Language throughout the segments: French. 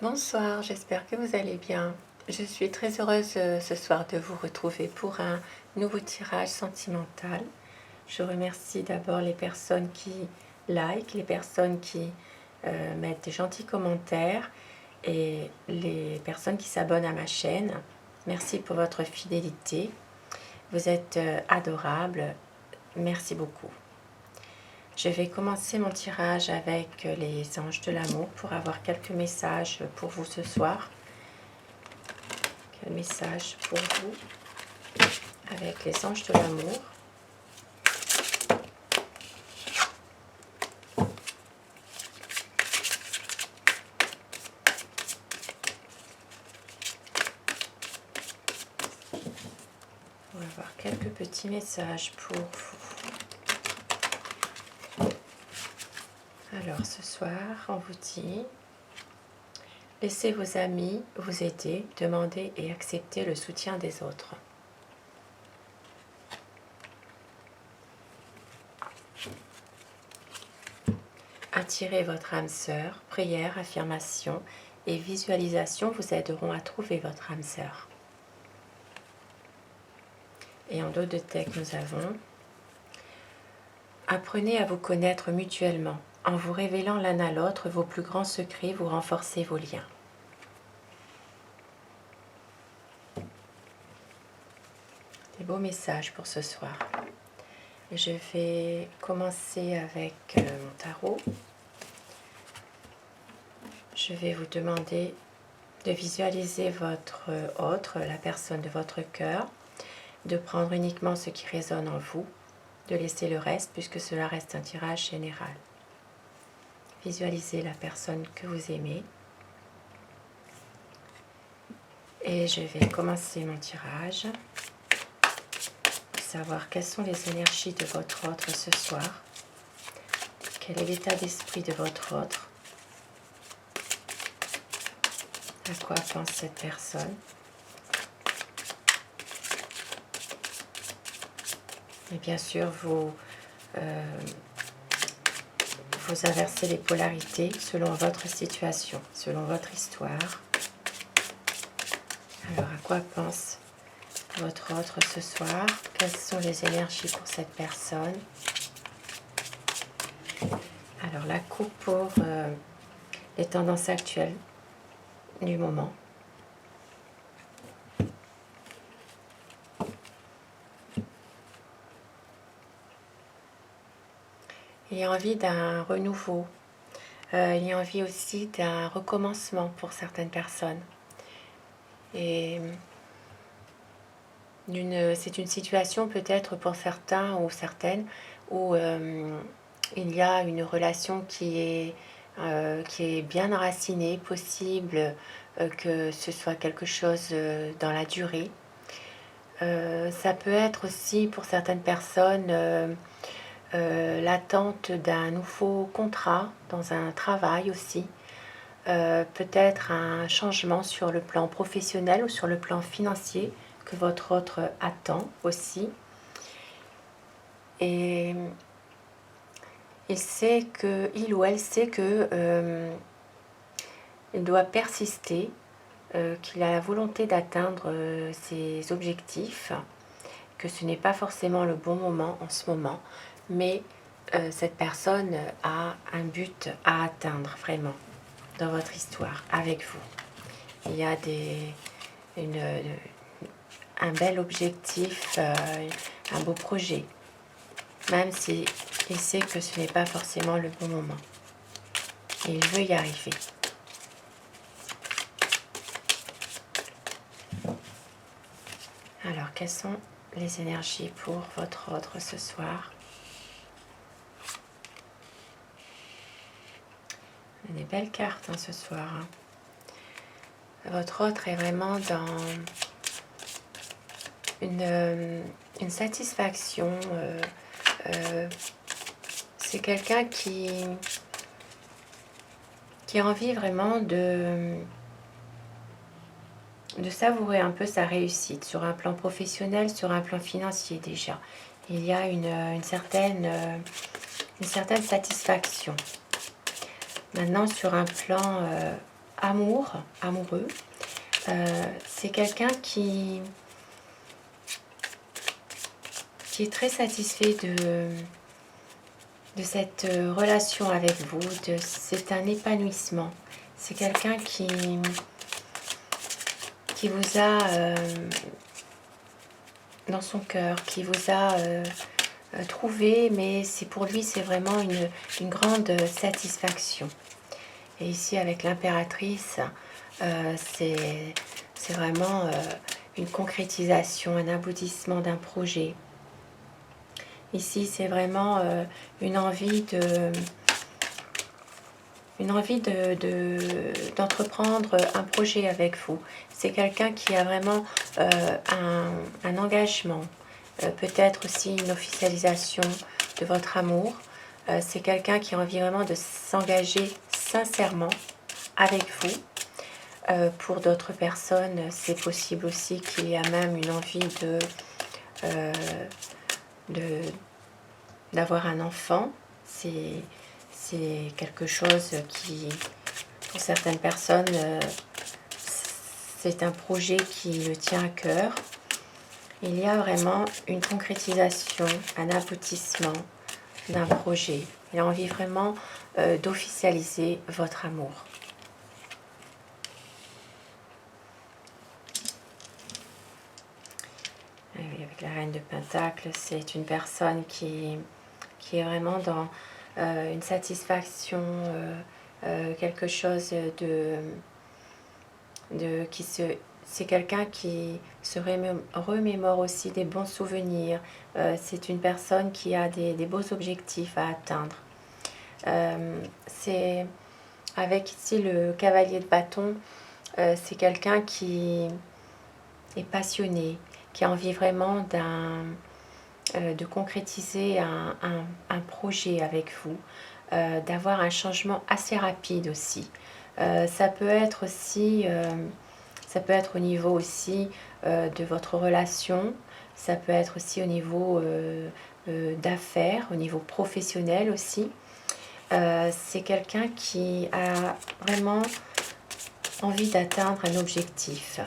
Bonsoir, j'espère que vous allez bien. Je suis très heureuse ce soir de vous retrouver pour un nouveau tirage sentimental. Je remercie d'abord les personnes qui les personnes qui mettent des gentils commentaires et les personnes qui s'abonnent à ma chaîne. Merci pour votre fidélité. Vous êtes adorables. Merci beaucoup. Je vais commencer mon tirage avec les anges de l'amour pour avoir quelques messages pour vous ce soir. Quel message pour vous avec les anges de l'amour? On va voir quelques petits messages pour vous. Alors ce soir, on vous dit: laissez vos amis vous aider, demandez et acceptez le soutien des autres. Attirez votre âme sœur, prière, affirmation et visualisation vous aideront à trouver votre âme sœur. Et en dos de deck, nous avons: apprenez à vous connaître mutuellement. En vous révélant l'un à l'autre vos plus grands secrets, vous renforcez vos liens. Des beaux messages pour ce soir. Et je vais commencer avec mon tarot. Je vais vous demander de visualiser votre autre, la personne de votre cœur, de prendre uniquement ce qui résonne en vous, de laisser le reste puisque cela reste un tirage général. Visualisez la personne que vous aimez. Et je vais commencer mon tirage pour savoir quelles sont les énergies de votre autre ce soir. Quel est l'état d'esprit de votre autre? À quoi pense cette personne? Et bien sûr, vous inversez les polarités selon votre situation, selon votre histoire. Alors, à quoi pense votre autre ce soir? Quelles sont les énergies pour cette personne? Alors, la coupe pour les tendances actuelles du moment. Il y a envie d'un renouveau. Il y a envie aussi d'un recommencement pour certaines personnes. Et c'est une situation peut-être pour certains ou certaines où il y a une relation qui est bien enracinée, possible que ce soit quelque chose dans la durée. Ça peut être aussi pour certaines personnes l'attente d'un nouveau contrat dans un travail aussi. Peut-être un changement sur le plan professionnel ou sur le plan financier que votre autre attend aussi. Et il ou elle sait que il doit persister, qu'il a la volonté d'atteindre ses objectifs, que ce n'est pas forcément le bon moment en ce moment, mais cette personne a un but à atteindre vraiment dans votre histoire avec vous. Il y a un bel objectif, un beau projet, même si il sait que ce n'est pas forcément le bon moment. Et il veut y arriver. Alors, quelles sont les énergies pour votre autre ce soir? Des belles cartes ce soir. Votre autre est vraiment dans une satisfaction. C'est quelqu'un qui a envie vraiment de savourer un peu sa réussite sur un plan professionnel, sur un plan financier déjà. Il y a une certaine satisfaction. Maintenant, sur un plan amoureux. C'est quelqu'un qui est très satisfait de cette relation avec vous. C'est un épanouissement. C'est quelqu'un qui vous a dans son cœur, qui vous a trouvé, mais pour lui, c'est vraiment une grande satisfaction. Et ici, avec l'impératrice, c'est vraiment une concrétisation, un aboutissement d'un projet. Ici, c'est vraiment une envie d'entreprendre un projet avec vous. C'est quelqu'un qui a vraiment un engagement, peut-être aussi une officialisation de votre amour. C'est quelqu'un qui a envie vraiment de s'engager sincèrement avec vous. Pour d'autres personnes, c'est possible aussi qu'il y a même une envie d'avoir un enfant. C'est quelque chose qui, pour certaines personnes, c'est un projet qui le tient à cœur. Il y a vraiment une concrétisation, un aboutissement d'un projet. Il a envie vraiment d'officialiser votre amour. Avec la reine de Pentacle, c'est une personne qui est vraiment dans une satisfaction, quelque chose c'est quelqu'un qui se remémore aussi des bons souvenirs. C'est une personne qui a des beaux objectifs à atteindre. C'est avec ici le cavalier de bâton, c'est quelqu'un qui est passionné, qui a envie vraiment de concrétiser un projet avec vous, d'avoir un changement assez rapide aussi. Ça peut être aussi, ça peut être au niveau aussi de votre relation, ça peut être aussi au niveau d'affaires, au niveau professionnel aussi. C'est quelqu'un qui a vraiment envie d'atteindre un objectif.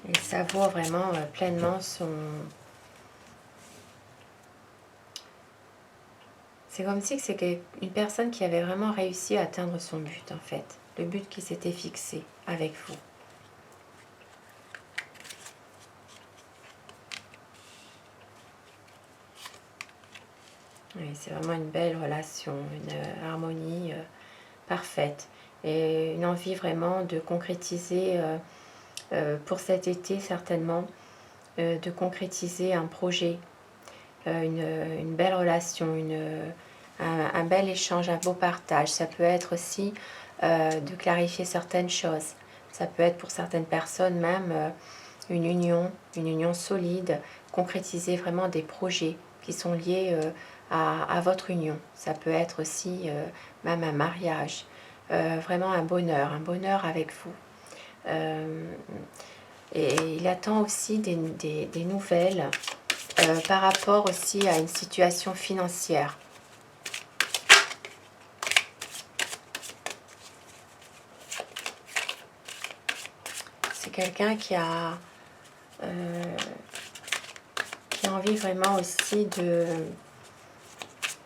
Il savoure vraiment pleinement son... C'est comme si c'est une personne qui avait vraiment réussi à atteindre son but, en fait. Le but qui s'était fixé avec vous. Oui, c'est vraiment une belle relation, une harmonie parfaite. Et une envie vraiment de concrétiser, pour cet été certainement, de concrétiser un projet, une belle relation, un bel échange, un beau partage. Ça peut être aussi de clarifier certaines choses. Ça peut être pour certaines personnes même une union solide, concrétiser vraiment des projets qui sont liés à votre union. Ça peut être aussi même un mariage, vraiment un bonheur avec vous. Et il attend aussi des nouvelles par rapport aussi à une situation financière. C'est quelqu'un qui a envie vraiment aussi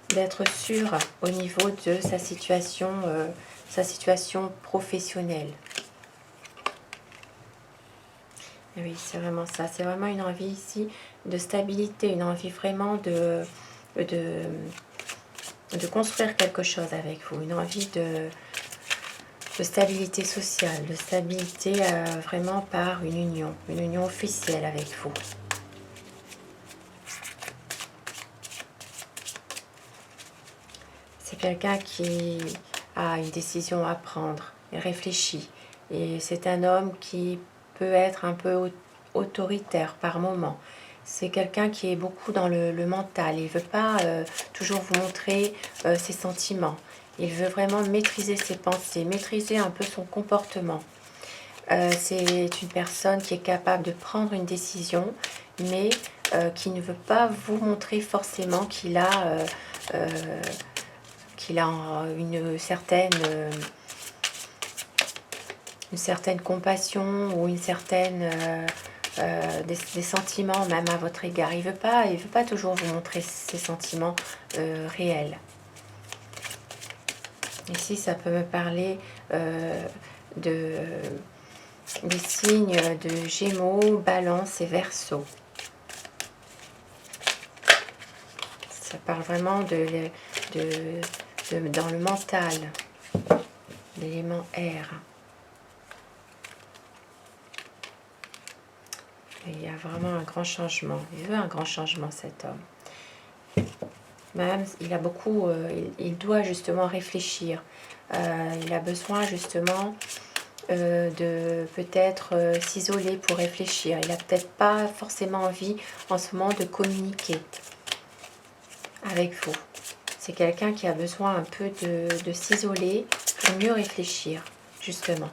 d'être sûr au niveau de sa situation professionnelle. Et oui, c'est vraiment ça. C'est vraiment une envie ici de stabilité, une envie vraiment de construire quelque chose avec vous, une envie de stabilité sociale, de stabilité vraiment par une union officielle avec vous. C'est quelqu'un qui a une décision à prendre, et réfléchit. Et c'est un homme qui peut être un peu autoritaire par moment. C'est quelqu'un qui est beaucoup dans le mental. Il ne veut pas toujours vous montrer ses sentiments. Il veut vraiment maîtriser ses pensées, maîtriser un peu son comportement. C'est une personne qui est capable de prendre une décision, mais qui ne veut pas vous montrer forcément euh, qu'il a une certaine compassion ou des sentiments même à votre égard. Il veut pas toujours vous montrer ses sentiments réels. Ici, ça peut me parler des signes de Gémeaux, Balance et Verseau. Ça parle vraiment dans le mental, l'élément air. Et il y a vraiment un grand changement. Il veut un grand changement, cet homme. Même, il a beaucoup, il doit justement réfléchir. Il a besoin justement de peut-être s'isoler pour réfléchir. Il n'a peut-être pas forcément envie en ce moment de communiquer avec vous. C'est quelqu'un qui a besoin un peu de s'isoler pour mieux réfléchir, justement.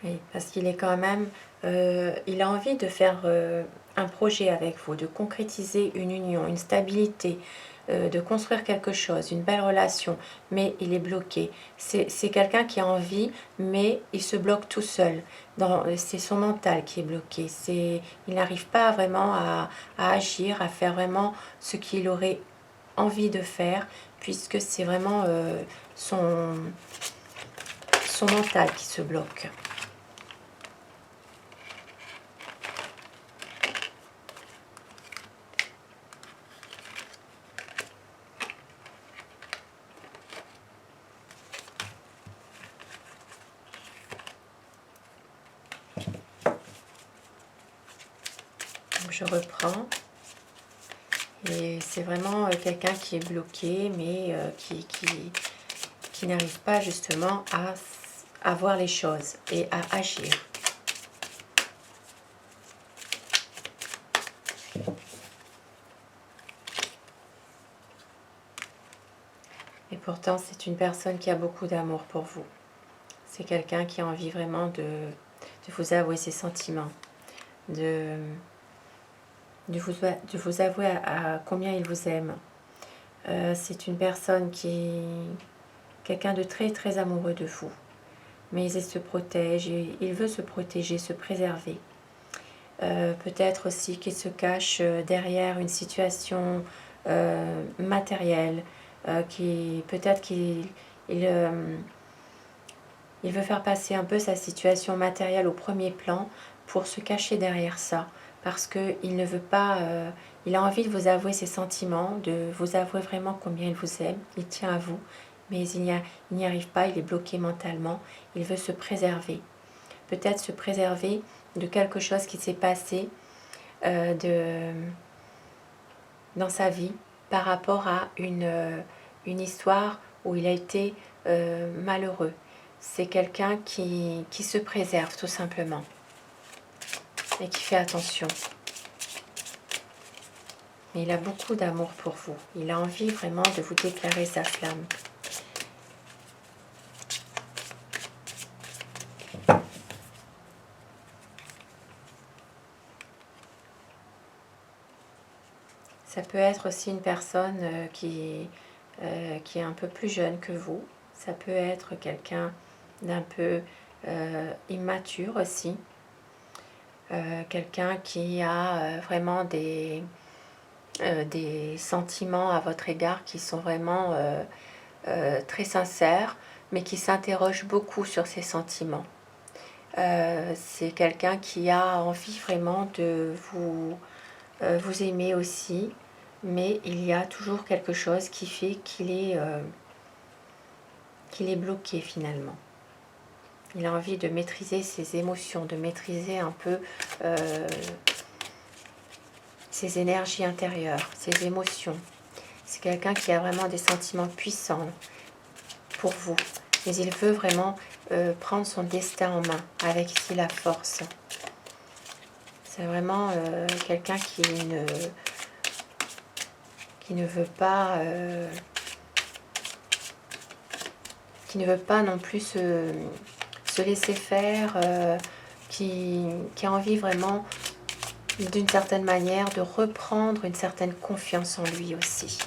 Oui, parce qu'il est quand même... il a envie de faire un projet avec vous, de concrétiser une union, une stabilité, de construire quelque chose, une belle relation, mais il est bloqué. C'est quelqu'un qui a envie, mais il se bloque tout seul. C'est son mental qui est bloqué. Il n'arrive pas vraiment à agir, à faire vraiment ce qu'il aurait envie de faire, puisque c'est vraiment son mental qui se bloque. Je reprends. Et c'est vraiment quelqu'un qui est bloqué, mais qui n'arrive pas justement à voir les choses et à agir. Et pourtant, c'est une personne qui a beaucoup d'amour pour vous. C'est quelqu'un qui a envie vraiment de vous avouer ses sentiments, de vous avouer à combien il vous aime. C'est une personne quelqu'un de très très amoureux de vous. Mais il se protège, il veut se protéger, se préserver. Peut-être aussi qu'il se cache derrière une situation matérielle, peut-être qu'il veut faire passer un peu sa situation matérielle au premier plan pour se cacher derrière ça, parce qu'il ne veut pas, il a envie de vous avouer ses sentiments, de vous avouer vraiment combien il vous aime, il tient à vous, mais il n'y arrive pas, il est bloqué mentalement, il veut se préserver. Peut-être se préserver de quelque chose qui s'est passé dans sa vie par rapport à une histoire où il a été malheureux. C'est quelqu'un qui se préserve tout simplement et qui fait attention. Mais il a beaucoup d'amour pour vous. Il a envie vraiment de vous déclarer sa flamme. Ça peut être aussi une personne qui est un peu plus jeune que vous. Ça peut être quelqu'un d'un peu immature aussi. Quelqu'un qui a vraiment des sentiments à votre égard qui sont vraiment très sincères, mais qui s'interroge beaucoup sur ses sentiments. C'est quelqu'un qui a envie vraiment de vous aimer aussi, mais il y a toujours quelque chose qui fait qu'il est bloqué finalement. Il a envie de maîtriser ses émotions, de maîtriser un peu ses énergies intérieures, ses émotions. C'est quelqu'un qui a vraiment des sentiments puissants pour vous, mais il veut vraiment prendre son destin en main avec ici la force. C'est vraiment quelqu'un qui qui ne veut pas non plus se laisser faire, qui a envie vraiment d'une certaine manière de reprendre une certaine confiance en lui aussi.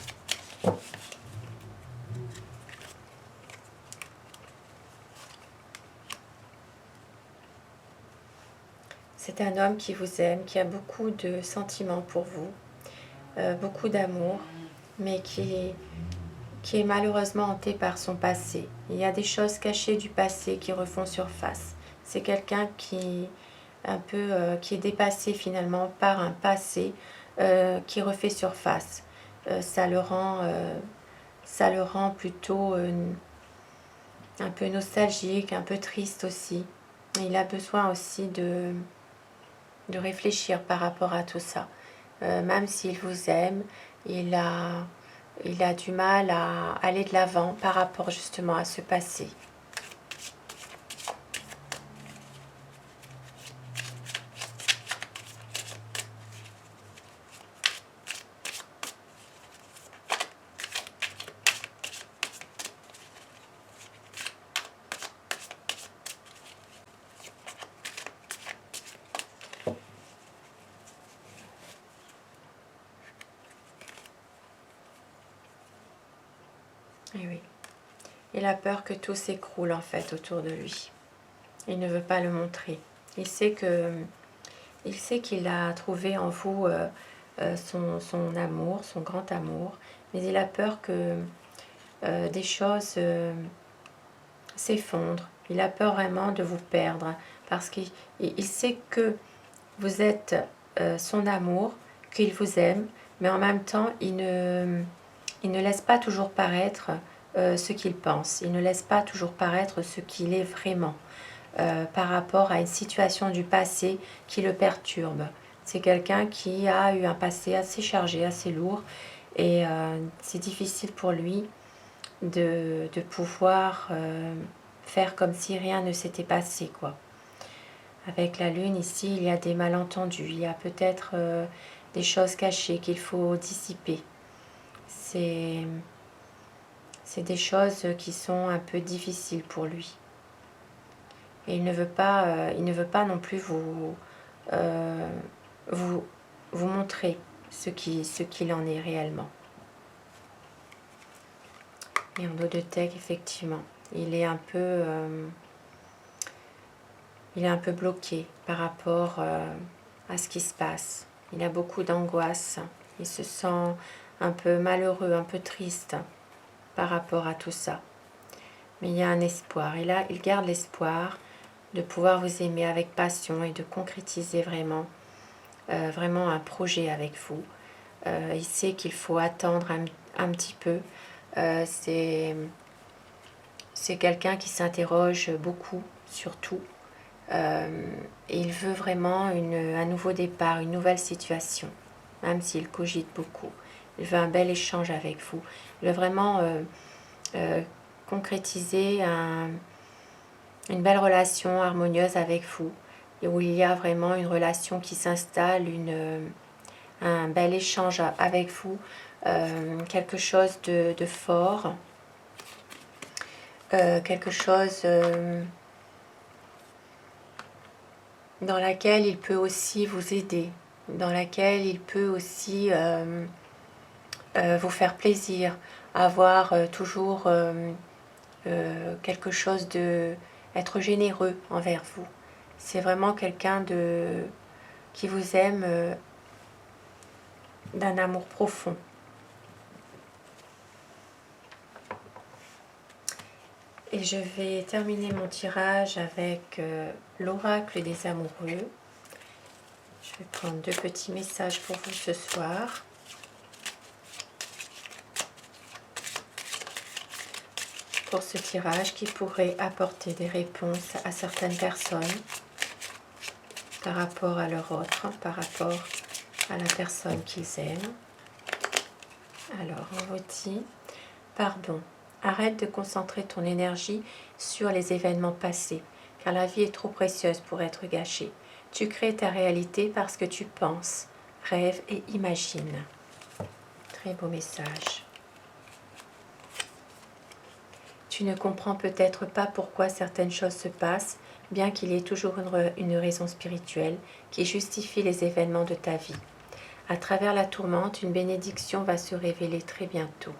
C'est un homme qui vous aime, qui a beaucoup de sentiments pour vous, beaucoup d'amour, mais qui est malheureusement hanté par son passé. Il y a des choses cachées du passé qui refont surface. C'est quelqu'un qui qui est dépassé finalement par un passé qui refait surface. Ça le rend plutôt un peu nostalgique, un peu triste aussi. Il a besoin aussi de réfléchir par rapport à tout ça. Même s'il vous aime, il a du mal à aller de l'avant par rapport justement à ce passé. Et oui. Il a peur que tout s'écroule en fait autour de lui. Il ne veut pas le montrer. Il sait qu'il a trouvé en vous son amour, son grand amour, mais il a peur que des choses s'effondrent. Il a peur vraiment de vous perdre parce qu'il sait que vous êtes son amour, qu'il vous aime, mais en même temps, il ne laisse pas toujours paraître ce qu'il pense. Il ne laisse pas toujours paraître ce qu'il est vraiment par rapport à une situation du passé qui le perturbe. C'est quelqu'un qui a eu un passé assez chargé, assez lourd, et c'est difficile pour lui de pouvoir faire comme si rien ne s'était passé, quoi. Avec la lune ici, il y a des malentendus, il y a peut-être des choses cachées qu'il faut dissiper. C'est des choses qui sont un peu difficiles pour lui. Et il ne veut pas non plus vous montrer ce qu'il en est réellement. Et en dos de tech, effectivement, il est un peu bloqué par rapport à ce qui se passe. Il a beaucoup d'angoisse. Il se sent un peu malheureux, un peu triste par rapport à tout ça. Mais il y a un espoir. Il garde l'espoir de pouvoir vous aimer avec passion et de concrétiser vraiment un projet avec vous. Il sait qu'il faut attendre un petit peu. C'est quelqu'un qui s'interroge beaucoup sur tout. Et il veut vraiment un nouveau départ, une nouvelle situation, même s'il cogite beaucoup. Il veut un bel échange avec vous. Il veut vraiment concrétiser une belle relation harmonieuse avec vous, et où il y a vraiment une relation qui s'installe, un bel échange avec vous, quelque chose de fort, quelque chose dans laquelle il peut aussi vous aider, dans laquelle il peut aussi vous faire plaisir, avoir toujours quelque chose être généreux envers vous. C'est vraiment quelqu'un qui vous aime d'un amour profond. Et je vais terminer mon tirage avec l'oracle des amoureux. Je vais prendre 2 petits messages pour vous ce soir. Pour ce tirage qui pourrait apporter des réponses à certaines personnes par rapport à leur autre, par rapport à la personne qu'ils aiment. Alors, on vous dit, pardon, arrête de concentrer ton énergie sur les événements passés, car la vie est trop précieuse pour être gâchée. Tu crées ta réalité parce que tu penses, rêves et imagines. Très beau message. Tu ne comprends peut-être pas pourquoi certaines choses se passent, bien qu'il y ait toujours une raison spirituelle qui justifie les événements de ta vie. À travers la tourmente, une bénédiction va se révéler très bientôt.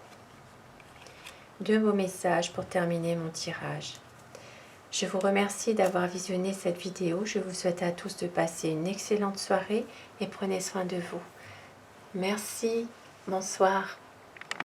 2 beaux messages pour terminer mon tirage. Je vous remercie d'avoir visionné cette vidéo. Je vous souhaite à tous de passer une excellente soirée et prenez soin de vous. Merci. Bonsoir.